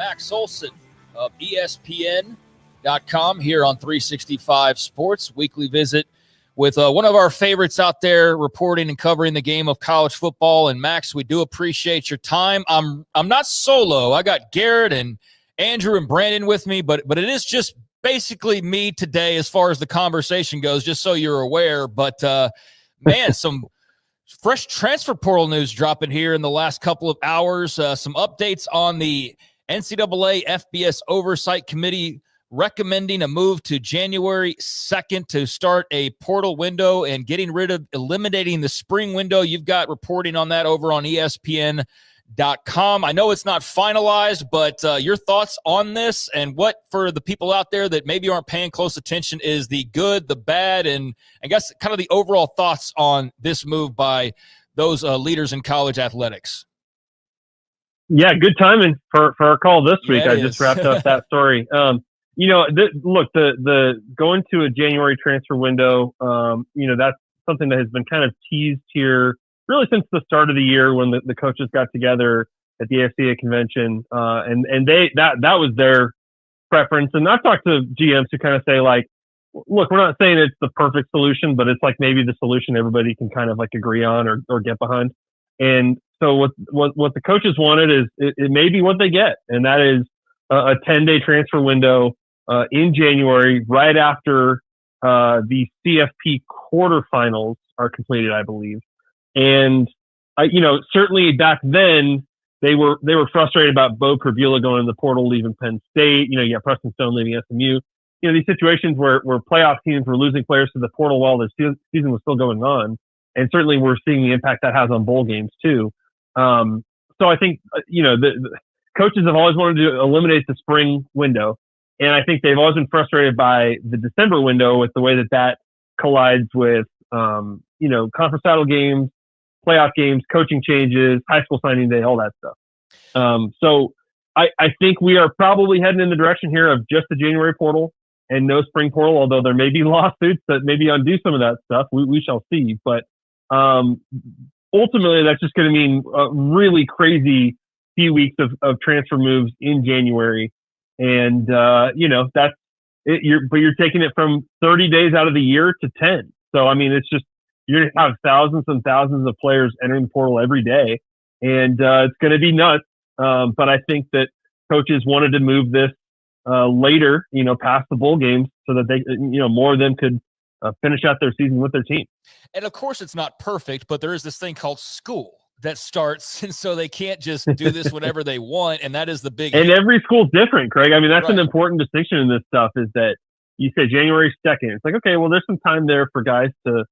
Max Olson of ESPN.com here on 365 Sports. Weekly visit with one of our favorites out there reporting and covering the game of college football. And Max, we do appreciate your time. I'm not solo. I got Garrett and Andrew and Brandon with me, but it is just basically me today as far as the conversation goes, just so you're aware. But, man, some fresh transfer portal news dropping here in the last couple of hours. Some updates on the NCAA FBS Oversight Committee recommending a move to January 2nd to start a portal window and eliminating the spring window. You've got reporting on that over on ESPN.com. I know it's not finalized, but your thoughts on this and what, for the people out there that maybe aren't paying close attention, is the good, the bad, and I guess kind of the overall thoughts on this move by those leaders in college athletics. Yeah, good timing for our call this week. I just wrapped up that story. Look, the going to a January transfer window, that's something that has been kind of teased here really since the start of the year when the coaches got together at the AFCA convention, and that was their preference. And I've talked to GMs who kind of say, like, look, we're not saying it's the perfect solution, but it's like maybe the solution everybody can kind of like agree on or get behind. And so what the coaches wanted is it may be what they get, and that is a 10-day transfer window in January, right after the CFP quarterfinals are completed, I believe. And certainly back then they were frustrated about Bo Prevula going in the portal, leaving Penn State. You got Preston Stone leaving SMU. These situations where playoff teams were losing players to the portal while the season was still going on, and certainly we're seeing the impact that has on bowl games too. So I think the coaches have always wanted to eliminate the spring window, and I think they've always been frustrated by the December window with the way that collides with conference title games, playoff games, coaching changes, high school signing day, all that stuff. So I think we are probably heading in the direction here of just the January portal and no spring portal, although there may be lawsuits that maybe undo some of that stuff. We shall see. But ultimately, that's just going to mean a really crazy few weeks of transfer moves in January. And, that's it. You're taking it from 30 days out of the year to 10. So, I mean, it's just, you're going to have thousands and thousands of players entering the portal every day, and it's going to be nuts. But I think that coaches wanted to move this later, past the bowl games, so that they, more of them could finish out their season with their team. And of course, it's not perfect, but there is this thing called school that starts, and so they can't just do this whenever they want, and that is the big. And every school's different, Craig. I mean, that's right. An important distinction in this stuff is that you say January 2nd. It's like, okay, well, there's some time there for guys to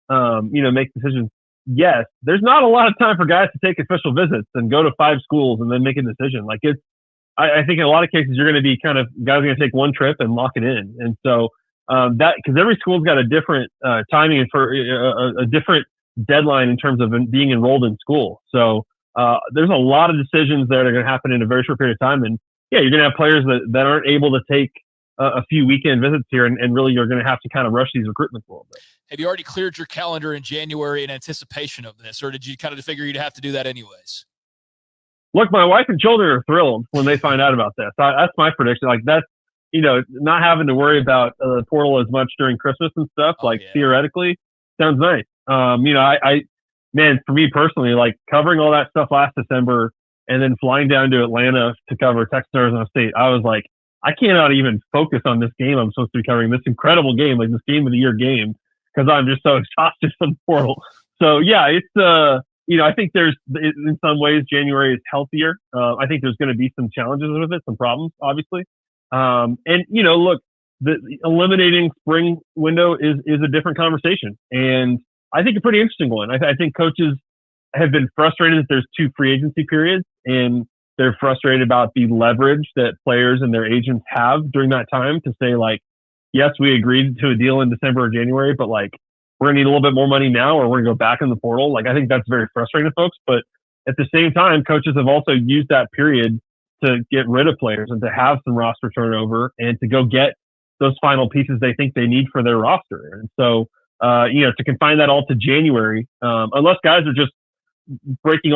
make decisions. Yes, there's not a lot of time for guys to take official visits and go to 5 schools and then make a decision. Like I think in a lot of cases you're going to be guys are going to take one trip and lock it in. And so because every school's got a different timing and for a different deadline in terms of being enrolled in school. So there's a lot of decisions that are going to happen in a very short period of time. And yeah, you're going to have players that aren't able to take a few weekend visits here, and really you're going to have to kind of rush these recruitments a little bit. Have you already cleared your calendar in January in anticipation of this, or did you kind of figure you'd have to do that anyways? Look, my wife and children are thrilled when they find out about this. That's my prediction. Like that's, not having to worry about the portal as much during Christmas and stuff. Theoretically, sounds nice. Man, for me personally, like covering all that stuff last December and then flying down to Atlanta to cover Texas Arizona State, I was like, I cannot even focus on this game I'm supposed to be covering, this incredible game, like this game of the year game, because I'm just so exhausted from the portal. So yeah, it's I think there's in some ways January is healthier. I think there's going to be some challenges with it, some problems, obviously. Look, the eliminating spring window is a different conversation, and I think a pretty interesting one. I think coaches have been frustrated that there's 2 free agency periods, and they're frustrated about the leverage that players and their agents have during that time to say, like, yes, we agreed to a deal in December or January, but like, we're gonna need a little bit more money now, or we're gonna go back in the portal. Like, I think that's very frustrating to folks. But at the same time, coaches have also used that period to get rid of players and to have some roster turnover and to go get those final pieces they think they need for their roster. And so, to confine that all to January, unless guys are just breaking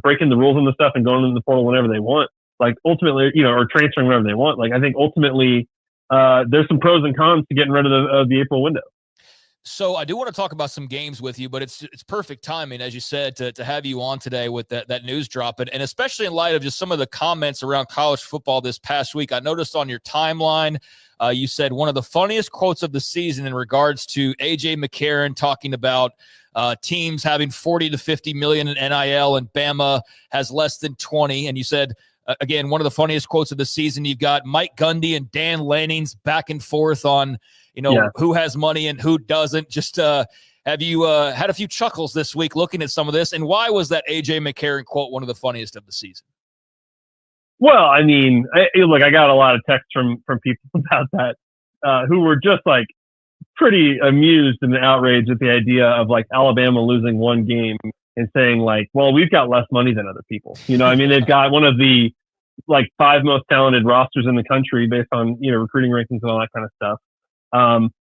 breaking the rules and the stuff and going in the portal whenever they want, like ultimately, or transferring wherever they want. Like I think ultimately there's some pros and cons to getting rid of the April window. So I do want to talk about some games with you, but it's perfect timing, as you said, to have you on today with that news drop. And especially in light of just some of the comments around college football this past week. I noticed on your timeline, you said one of the funniest quotes of the season in regards to A.J. McCarron talking about teams having 40 to 50 million in NIL and Bama has less than 20. And you said, again, one of the funniest quotes of the season. You've got Mike Gundy and Dan Lanning's back and forth on, who has money and who doesn't. Just have you had a few chuckles this week looking at some of this? And why was that A.J. McCarron quote one of the funniest of the season? Well, I mean, I got a lot of texts from people about that who were just like pretty amused and outraged at the idea of like Alabama losing one game and saying like, well, we've got less money than other people. I mean, they've got one of the like 5 most talented rosters in the country based on, recruiting rankings and all that kind of stuff.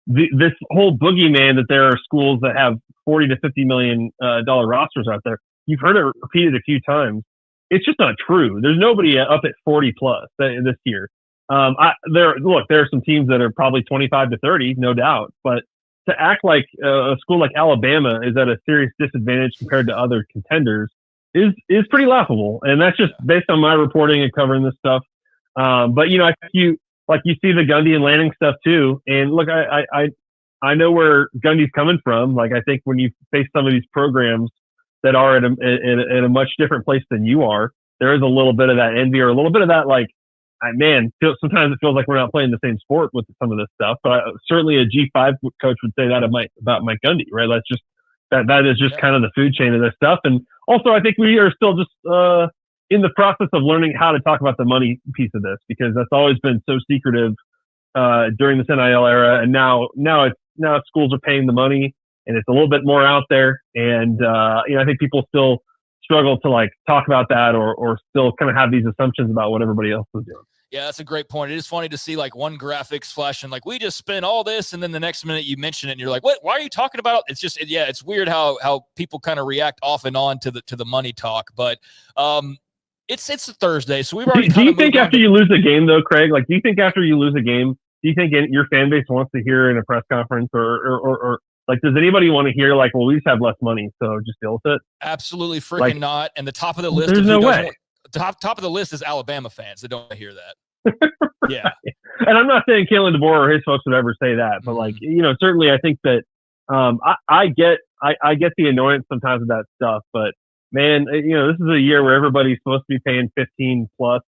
This whole boogeyman that there are schools that have 40 to 50 million dollar rosters out there. You've heard it repeated a few times. It's just not true. There's nobody up at 40 plus this year. There are some teams that are probably 25 to 30, no doubt, but to act like a school like Alabama is at a serious disadvantage compared to other contenders is pretty laughable. And that's just based on my reporting and covering this stuff. But I think you see the Gundy and Lanning stuff too. And look, I know where Gundy's coming from. Like, I think when you face some of these programs that are at a much different place than you are, there is a little bit of that envy or a little bit of that, like, sometimes it feels like we're not playing the same sport with some of this stuff. But certainly a G5 coach would say that about Mike Gundy, right? That's just that is just kind of the food chain of this stuff. And also, I think we are still just in the process of learning how to talk about the money piece of this, because that's always been so secretive during this NIL era, and now schools are paying the money, and it's a little bit more out there. And I think people still struggle to like talk about that or still kind of have these assumptions about what everybody else is doing. Yeah, that's a great point. It is funny to see like one graphics flashing like we just spent all this, and then the next minute you mention it and you're like, what? Why are you talking about it? It's just it's weird how people kind of react off and on to the money talk. But it's a Thursday, so we've already. Do you think after you lose a game though, Craig? Like, do you think after you lose a game, do you think your fan base wants to hear in a press conference or like, does anybody want to hear like, well, we just have less money, so just deal with it? Absolutely freaking not. And the top of the list. There's no way. Top of the list is Alabama fans that don't hear that. Yeah. And I'm not saying Kalen DeBoer or his folks would ever say that, but like, certainly I think that I get the annoyance sometimes of that stuff, but man, this is a year where everybody's supposed to be paying 15 plus.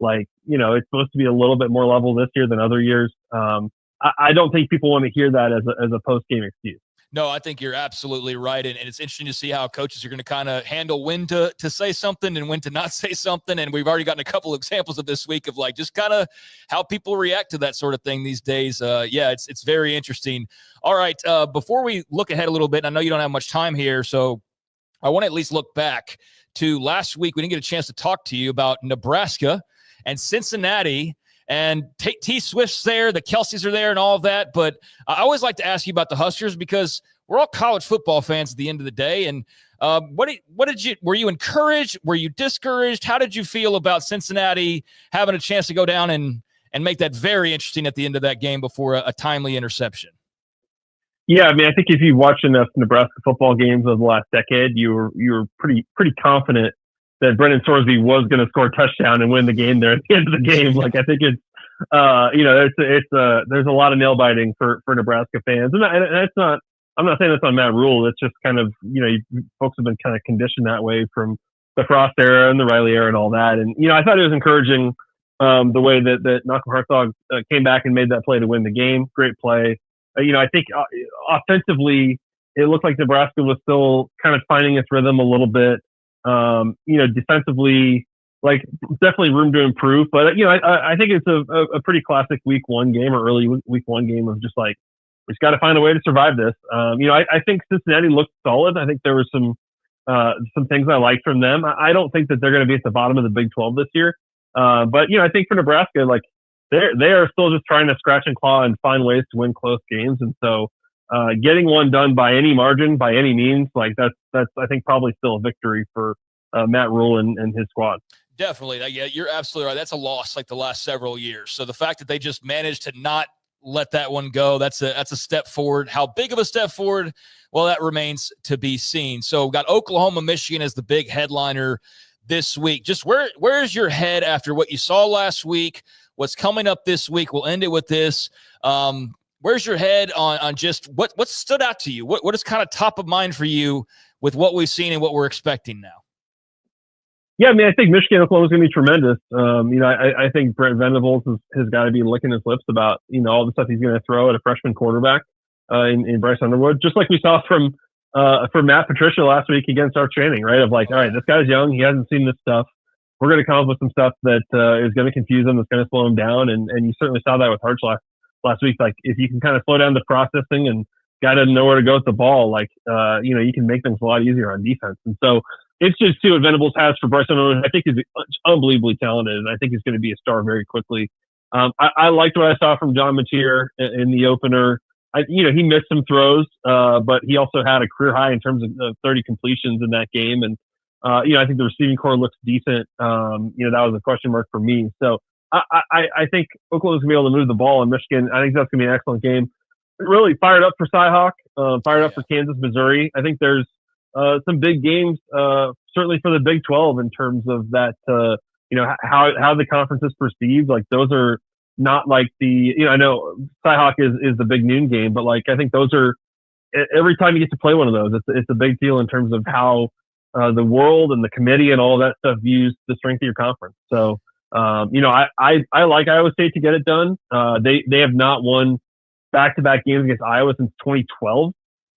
Like, it's supposed to be a little bit more level this year than other years. I don't think people want to hear that as a post-game excuse. No, I think you're absolutely right. And it's interesting to see how coaches are going to kind of handle when to say something and when to not say something. And we've already gotten a couple of examples of this week of like just kind of how people react to that sort of thing these days. It's very interesting. All right. Before we look ahead a little bit, and I know you don't have much time here, so I want to at least look back to last week. We didn't get a chance to talk to you about Nebraska and Cincinnati. And T. Swift's there, the Kelseys are there and all of that. But I always like to ask you about the Huskers because we're all college football fans at the end of the day. And were you encouraged? Were you discouraged? How did you feel about Cincinnati having a chance to go down and make that very interesting at the end of that game before a timely interception? Yeah, I mean, I think if you watch enough Nebraska football games of the last decade, you were pretty confident that Brendan Sorsby was going to score a touchdown and win the game there at the end of the game. Like, I think it's, there's a lot of nail biting for Nebraska fans. And it's not, I'm not saying that's on Matt Rule. It's just kind of, folks have been kind of conditioned that way from the Frost era and the Riley era and all that. And, I thought it was encouraging the way that Malcolm Hartzog came back and made that play to win the game. Great play. I think offensively, it looked like Nebraska was still kind of finding its rhythm a little bit. Defensively, like, definitely room to improve. But, I think it's a pretty classic week one game or early week one game of just like, we just got to find a way to survive this. I think Cincinnati looked solid. I think there were some things I liked from them. I don't think that they're going to be at the bottom of the Big 12 this year. But, I think for Nebraska, like, they are still just trying to scratch and claw and find ways to win close games. And so getting one done by any margin, by any means, like that's I think probably still a victory for Matt Rule and his squad. Definitely. Yeah, you're absolutely right. That's a loss like the last several years. So the fact that they just managed to not let that one go, that's a step forward. How big of a step forward? Well, that remains to be seen. So we got Oklahoma, Michigan as the big headliner this week. Just where's your head after what you saw last week? What's coming up this week? We'll end it with this. Where's your head on just what stood out to you? What is kind of top of mind for you with what we've seen and what we're expecting now? Yeah, I mean, I think Michigan Oklahoma is going to be tremendous. I think Brent Venables has got to be licking his lips about all the stuff he's going to throw at a freshman quarterback in Bryce Underwood, just like we saw from Matt Patricia last week against Arch Manning, right? Of like, all right, this guy's young, he hasn't seen this stuff. We're going to come up with some stuff that is going to confuse him, that's going to slow him down, and you certainly saw that with Hurts last week. Like, if you can kind of slow down the processing and guy doesn't know where to go with the ball, like you can make things a lot easier on defense. And so it's just see what Venables has for Bryce Underwood. I think he's unbelievably talented, and I think he's going to be a star very quickly. I liked what I saw from John Mateer in the opener. He missed some throws, but he also had a career high in terms of 30 completions in that game. And, I think the receiving core looks decent. That was a question mark for me. So I think Oklahoma's going to be able to move the ball in Michigan. I think that's going to be an excellent game. Really fired up for Cyhawk, fired up for Kansas, Missouri. I think there's some big games, certainly for the Big 12 in terms of that, how the conference is perceived. Like, those are not like I know Cyhawk is the big noon game, but like, I think those are, every time you get to play one of those, it's a big deal in terms of how the world and the committee and all that stuff views the strength of your conference. So, I like Iowa State to get it done. They have not won back-to-back games against Iowa since 2012.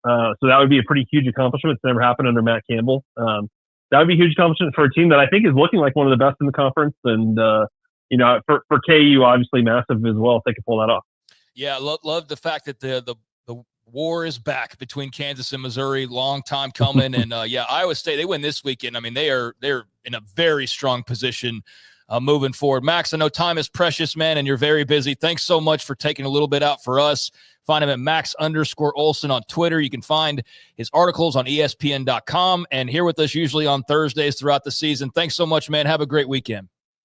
So that would be a pretty huge accomplishment. It's never happened under Matt Campbell. That would be a huge accomplishment for a team that I think is looking like one of the best in the conference. And, for KU, obviously massive as well if they can pull that off. Yeah, love the fact that the war is back between Kansas and Missouri. Long time coming. And, Iowa State, they win this weekend. I mean, they're in a very strong position moving forward. Max, I know time is precious, man, and you're very busy. Thanks so much for taking a little bit out for us. Find him at Max_Olson on Twitter. You can find his articles on ESPN.com and here with us usually on Thursdays throughout the season. Thanks so much, man. Have a great weekend.